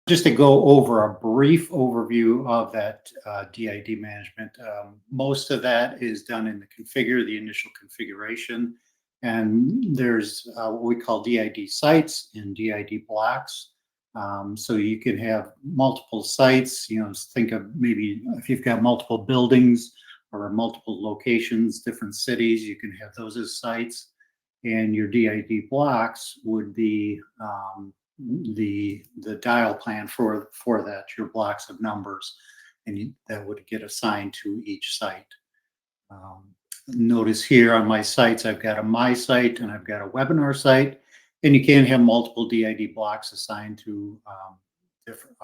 Just to go over a brief overview of that DID management, most of that is done in the configure, the initial configuration. And there's what we call DID sites and DID blocks. So you can have multiple sites, think of maybe if you've got multiple buildings or multiple locations, different cities, you can have those as sites. And your DID blocks would be the dial plan for that, your blocks of numbers, and that would get assigned to each site. Notice here on my sites, I've got a my site and I've got a webinar site, and you can have multiple DID blocks assigned to different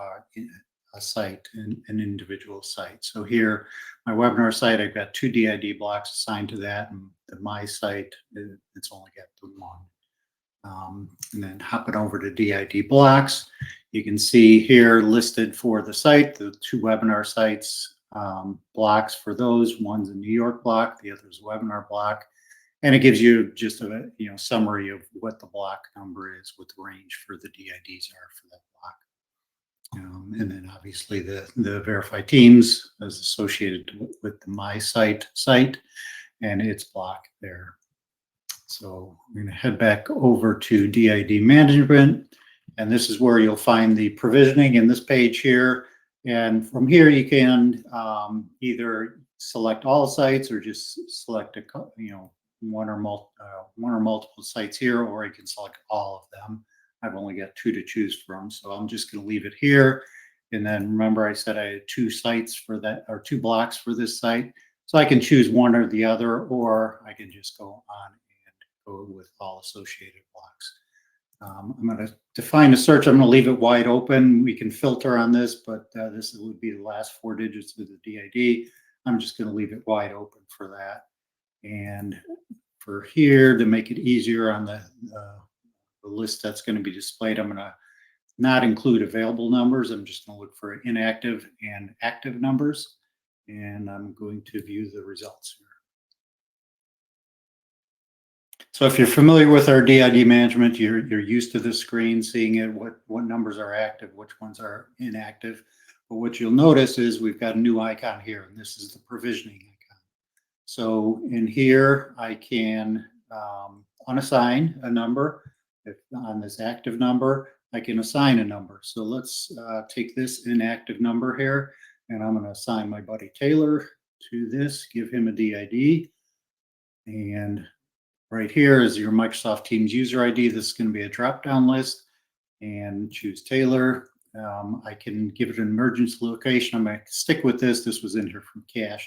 a site, an individual site. So here, my webinar site, I've got 2 DID blocks assigned to that, and the my site, it's only got the 1. And then hopping over to DID blocks, you can see here listed for the site, the 2 webinar sites, blocks for those. One's a New York block, the other's a webinar block. And it gives you just a summary of what the block number is, what the range for the DIDs are for that block. And then obviously the Variphy teams is associated with the my site and its block there. So I'm going to head back over to DID management, and this is where you'll find the provisioning in this page here. And from here, you can either select all sites or just select one or multiple sites here, or you can select all of them. I've only got 2 to choose from, so I'm just going to leave it here. And then remember, I said I had 2 sites for that, or 2 blocks for this site, so I can choose one or the other, or I can just go on go with all associated blocks. I'm going to define a search. I'm going to leave it wide open. We can filter on this, but this would be the last 4 digits of the DID. I'm just going to leave it wide open for that. And for here, to make it easier on the list that's going to be displayed, I'm going to not include available numbers. I'm just going to look for inactive and active numbers. And I'm going to view the results here. So if you're familiar with our DID management, you're used to this screen, seeing it, what numbers are active, which ones are inactive. But what you'll notice is we've got a new icon here, and this is the provisioning icon. So in here, I can unassign a number. If on this active number, I can assign a number. So let's take this inactive number here, and I'm going to assign my buddy Taylor to this, give him a DID, and right here is your Microsoft Teams user ID. This is going to be a drop-down list, and choose Taylor. I can give it an emergency location. I'm going to stick with this. This was in here from cache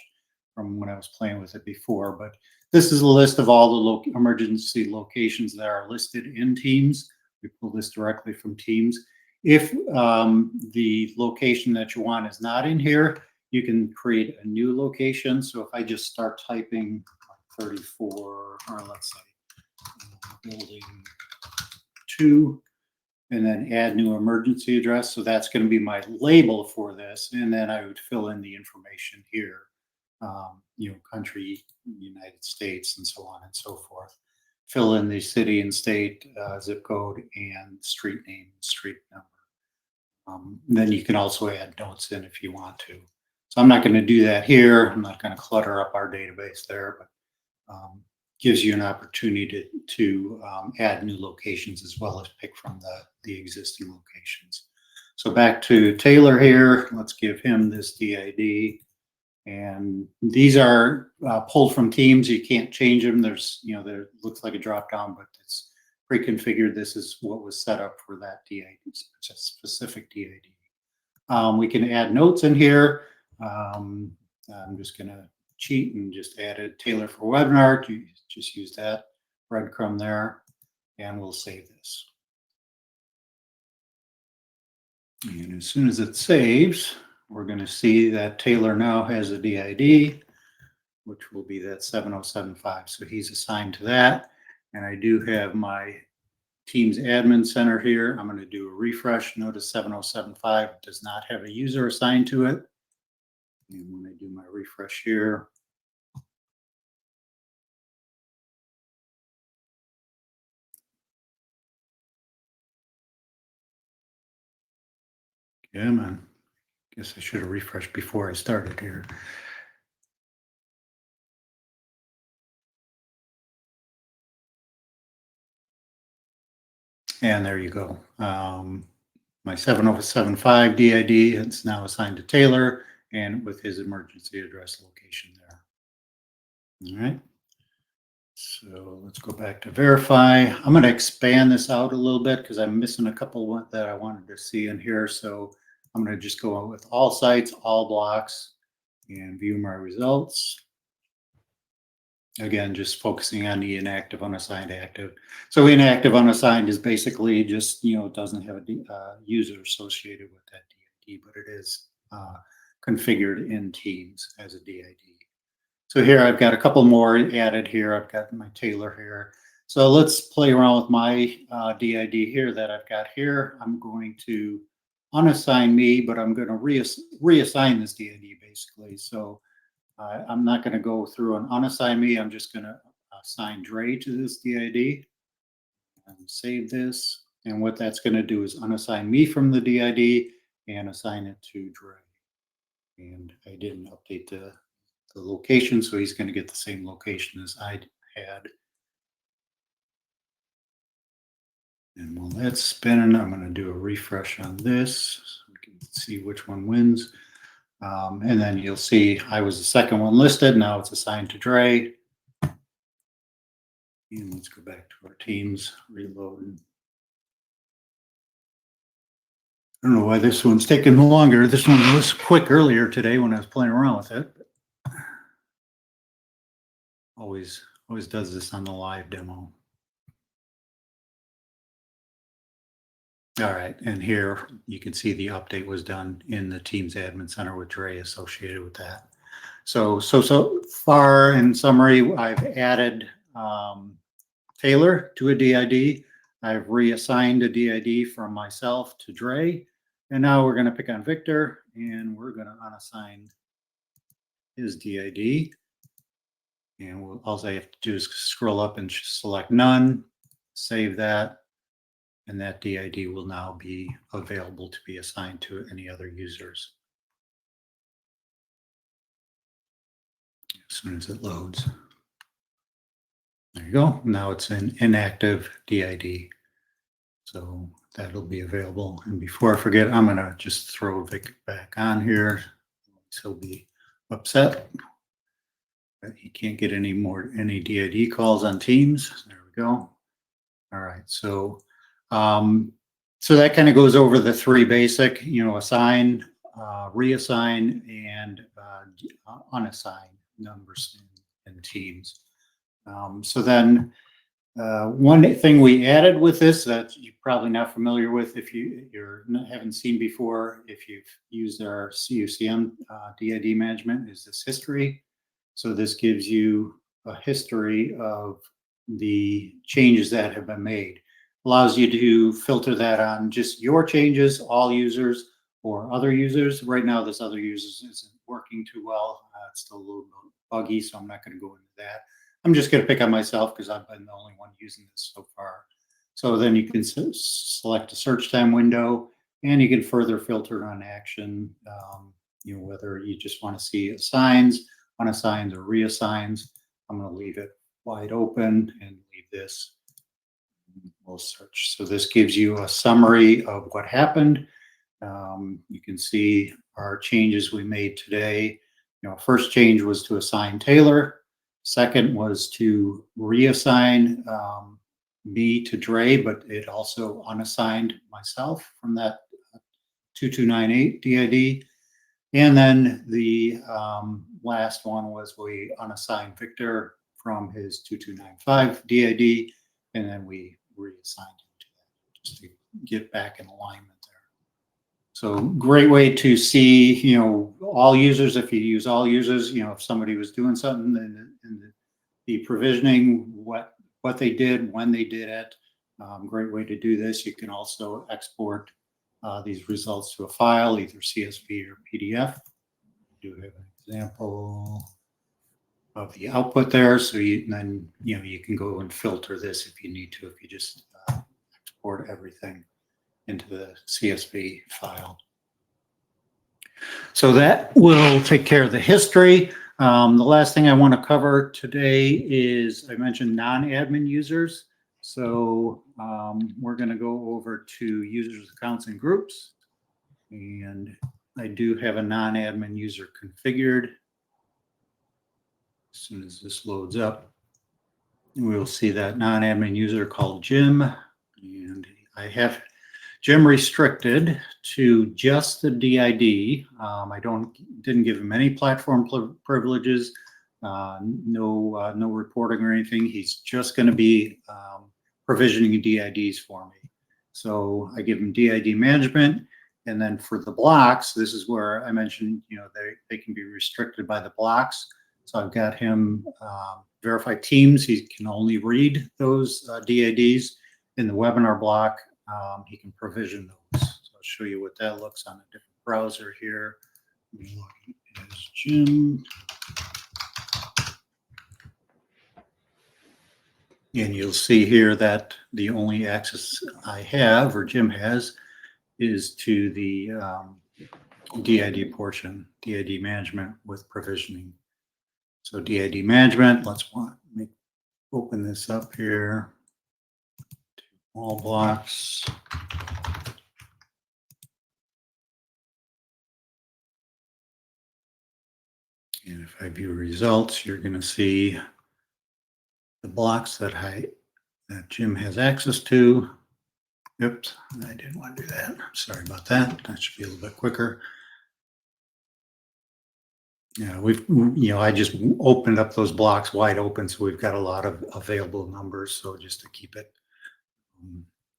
from when I was playing with it before, but this is a list of all the emergency locations that are listed in Teams. We pull this directly from Teams. If the location that you want is not in here, you can create a new location. So if I just start typing 34, or let's say building 2, and then add new emergency address. So that's going to be my label for this. And then I would fill in the information here, country, United States, and so on and so forth. Fill in the city and state, zip code, and street name, street number. Then you can also add notes in if you want to. So I'm not going to do that here. I'm not going to clutter up our database there, but gives you an opportunity to add new locations as well as pick from the existing locations. So back to Taylor here. Let's give him this DID. And these are pulled from Teams. You can't change them. There's, there looks like a drop down, but it's pre-configured. This is what was set up for that DID, specific DID. We can add notes in here. I'm just going to cheat and just added Taylor for webinar. You just use that breadcrumb there, and we'll save this. And as soon as it saves, we're going to see that Taylor now has a DID, which will be that 7075. So he's assigned to that. And I do have my Teams admin center here. I'm going to do a refresh. Notice 7075 does not have a user assigned to it. And when I do my refresh here, Yeah, man. Guess I should have refreshed before I started here. And there you go. My 7075 DID is now assigned to Taylor and with his emergency address location there. All right. So let's go back to verify. I'm going to expand this out a little bit because I'm missing a couple that I wanted to see in here. So I'm going to just go with all sites, all blocks, and view my results. Again, just focusing on the inactive, unassigned, active. So inactive, unassigned is basically just, it doesn't have a user associated with that DID, but it is configured in Teams as a DID. So here I've got a couple more added here. I've got my Taylor here. So let's play around with my DID here that I've got here. I'm going to unassign me, but I'm going to reassign this DID basically. So I'm not going to go through and unassign me. I'm just going to assign Dre to this DID and save this. And what that's going to do is unassign me from the DID and assign it to Dre. And I didn't update the location, so he's going to get the same location as I had. And while that's spinning, I'm going to do a refresh on this so we can see which one wins. And then you'll see I was the second one listed. Now it's assigned to Dre. And let's go back to our teams, reload. I don't know why this one's taking longer. This one was quick earlier today when I was playing around with it. Always does this on the live demo. All right, and here you can see the update was done in the Teams Admin Center with Dre associated with that. So far in summary, I've added Taylor to a DID. I've reassigned a DID from myself to Dre. And now we're going to pick on Victor and we're going to unassign his DID. And all I have to do is scroll up and select none, save that, and that DID will now be available to be assigned to any other users as soon as it loads. There you go. Now it's an inactive DID. So that'll be available. And before I forget, I'm going to just throw Vic back on here. He'll be upset that he can't get any DID calls on Teams. There we go. All right. So that kind of goes over the three basic, assign, reassign, and unassign numbers in Teams. So then one thing we added with this that you're probably not familiar with if haven't seen before, if you've used our CUCM DID management, is this history. So this gives you a history of the changes that have been made. Allows you to filter that on just your changes, all users, or other users. Right now, this other users isn't working too well. It's still a little buggy, so I'm not going to go into that. I'm just going to pick on myself because I've been the only one using this so far. So then you can select a search time window and you can further filter on action, whether you just want to see assigns, unassigns, or reassigns. I'm going to leave it wide open and leave this. We'll search. So this gives you a summary of what happened. You can see our changes we made today. First change was to assign Taylor. Second was to reassign me to Dre, but it also unassigned myself from that 2298 DID. And then the last one was we unassigned Victor from his 2295 DID, and then we reassigned him to that just to get back in alignment there. So great way to see, all users. If you use all users, if somebody was doing something in the provisioning, what they did, when they did it. Great way to do this. You can also export these results to a file, either CSV or PDF. Do have an example of the output there. So you can go and filter this if you need to, if you just export everything into the CSV file. So that will take care of the history. The last thing I want to cover today is I mentioned non-admin users. So we're going to go over to users, accounts, and groups. And I do have a non-admin user configured. As soon as this loads up, we'll see that non-admin user called Jim. And I have Jim restricted to just the DID. I didn't give him any platform privileges, no reporting or anything. He's just going to be provisioning DIDs for me. So I give him DID management, and then for the blocks, this is where I mentioned, they can be restricted by the blocks. So I've got him verify teams. He can only read those DIDs. In the webinar block, he can provision those. So I'll show you what that looks on a different browser here. As Jim. And you'll see here that the only access I have, or Jim has, is to the DID portion, DID management with provisioning. So DID management, let's open this up here. All blocks. And if I view results, you're going to see the blocks that Jim has access to. Oops, I didn't want to do that. Sorry about that. That should be a little bit quicker. Yeah, I just opened up those blocks wide open, so we've got a lot of available numbers. So just to keep it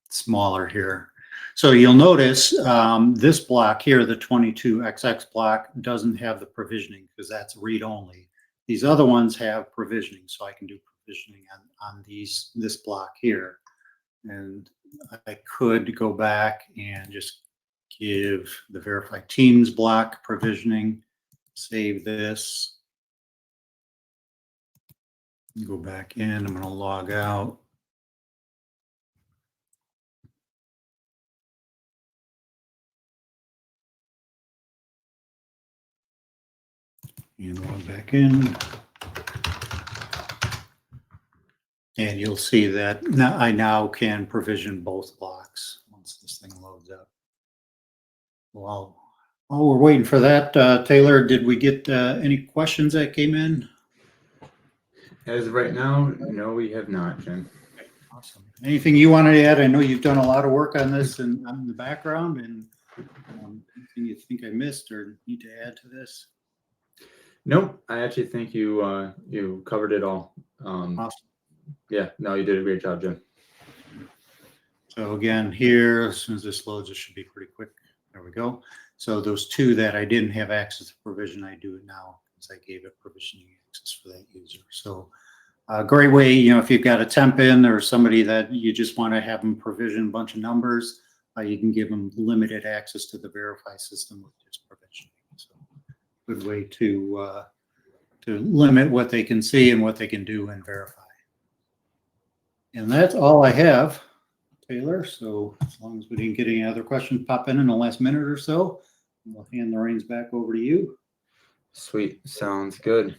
smaller here. So you'll notice this block here, the 22XX block, doesn't have the provisioning because that's read only. These other ones have provisioning, so I can do provisioning on this block here. And I could go back and just give the verify teams block provisioning, save this, go back in. I'm going to log out. And log back in. And you'll see that I now can provision both blocks once this thing loads up. Well, while we're waiting for that, Taylor, did we get any questions that came in? As of right now, no, we have not, Jim. Awesome. Anything you wanted to add? I know you've done a lot of work on this and in the background, and anything you think I missed or need to add to this? Nope, I actually think you covered it all. Awesome. Yeah, no, you did a great job, Jim. So again, here, as soon as this loads, it should be pretty quick. There we go. So those two that I didn't have access to provision, I do it now because I gave it provisioning access for that user. So a great way, if you've got a temp in or somebody that you just want to have them provision a bunch of numbers, you can give them limited access to the Variphy system with just provisioning. So good way to limit what they can see and what they can do in Variphy. And that's all I have, Taylor. So as long as we didn't get any other questions pop in the last minute or so, we'll hand the reins back over to you. Sweet. Sounds good.